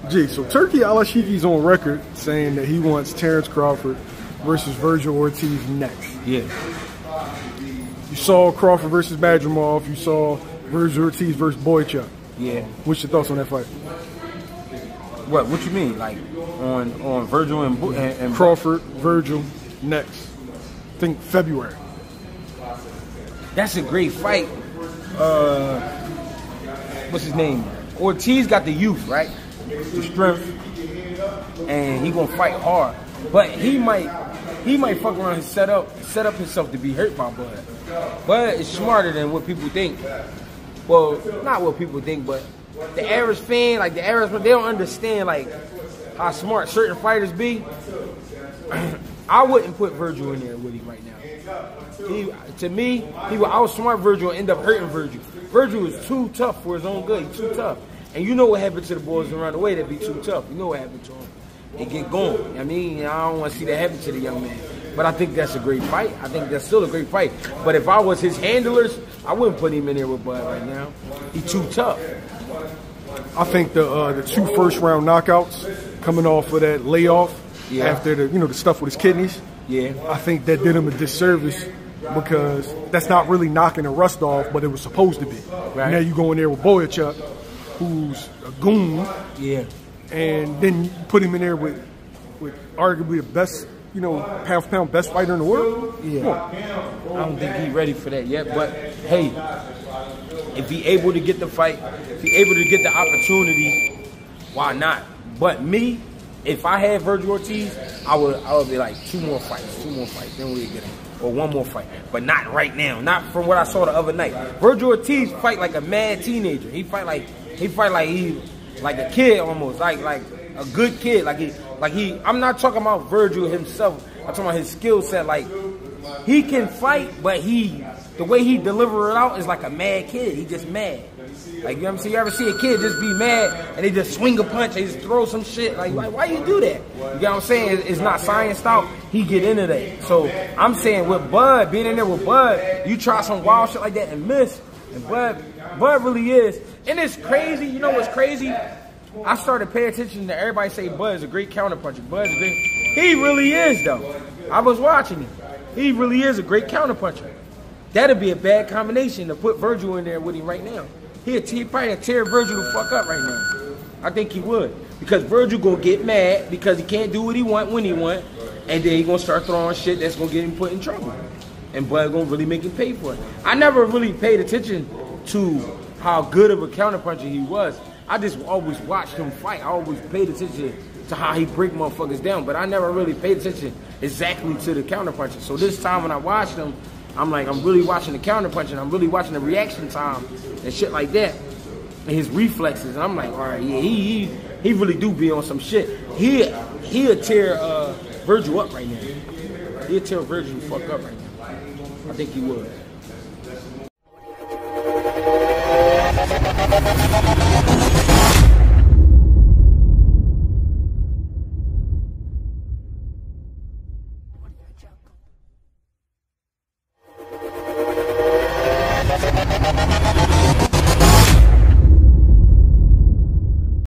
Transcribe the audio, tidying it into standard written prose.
Gee, so Turkey Alashiki's on record saying that he wants Terence Crawford versus Vergil Ortiz next. Yeah. You saw Crawford versus Badramov. You saw Vergil Ortiz versus Boychuk. Yeah. What's your thoughts on that fight? What you mean? Like on Vergil and Crawford, Vergil next. I think February. That's a great fight. What's his name? Ortiz got the youth, right? The strength, and he gonna fight hard. But he might fuck around and set up himself to be hurt by Bud. Bud is smarter than what people think. Well, not what people think, but the average fan, like the average, they don't understand like how smart certain fighters be. I wouldn't put Vergil in there with him right now. To me, I was smart. Vergil and end up hurting Vergil. Vergil is too tough for his own good. He's too tough. And you know what happened to the boys around the way that be too tough. You know what happened to them. They get going. I mean, I don't want to see that happen to the young man. But I think that's a great fight. I think that's still a great fight. But if I was his handlers, I wouldn't put him in there with Bud right now. He's too tough. I think the 2 first-round knockouts coming off of that layoff after the stuff with his kidneys. Yeah. I think that did him a disservice because that's not really knocking the rust off, but it was supposed to be. Right. Now you go in there with Boychuk, who's a goon. Yeah. And then you put him in there with arguably the best, pound for pound best fighter in the world. Yeah. I don't think he's ready for that yet. But hey, if he able to get the fight, if he able to get the opportunity, why not? But me, if I had Vergil Ortiz, I would be like 2 more fights, then we'll get him. Or 1 more fight, but not right now. Not from what I saw the other night. Vergil Ortiz fight like a mad teenager. He fight like a kid almost, like a good kid. Like he. I'm not talking about Vergil himself. I'm talking about his skill set. Like he can fight, but the way he deliver it out is like a mad kid. He just mad. Like, you know what I'm saying? You ever see a kid just be mad and they just swing a punch, they just throw some shit? Like why you do that? You know what I'm saying? It's not science out. He get into that. So I'm saying with Bud, being in there with Bud, you try some wild shit like that and miss. And Bud really is. And it's crazy. You know what's crazy? I started paying attention to everybody say Bud is a great counterpuncher. Bud's a great. He really is, though. I was watching him. He really is a great counterpuncher. That'd be a bad combination to put Vergil in there with him right now. He'd probably tear Vergil the fuck up right now. I think he would. Because Vergil gonna get mad because he can't do what he want when he want. And then he gonna start throwing shit that's gonna get him put in trouble. And Bud gonna really make him pay for it. I never really paid attention to how good of a counterpuncher he was. I just always watched him fight. I always paid attention to how he break motherfuckers down. But I never really paid attention exactly to the counterpuncher. So this time when I watched him, I'm like, I'm really watching the counterpunching. I'm really watching the reaction time and shit like that. And his reflexes. And I'm like, all right, yeah, he really do be on some shit. He'll tear Vergil up right now. He'll tear Vergil the fuck up right now. I think he would.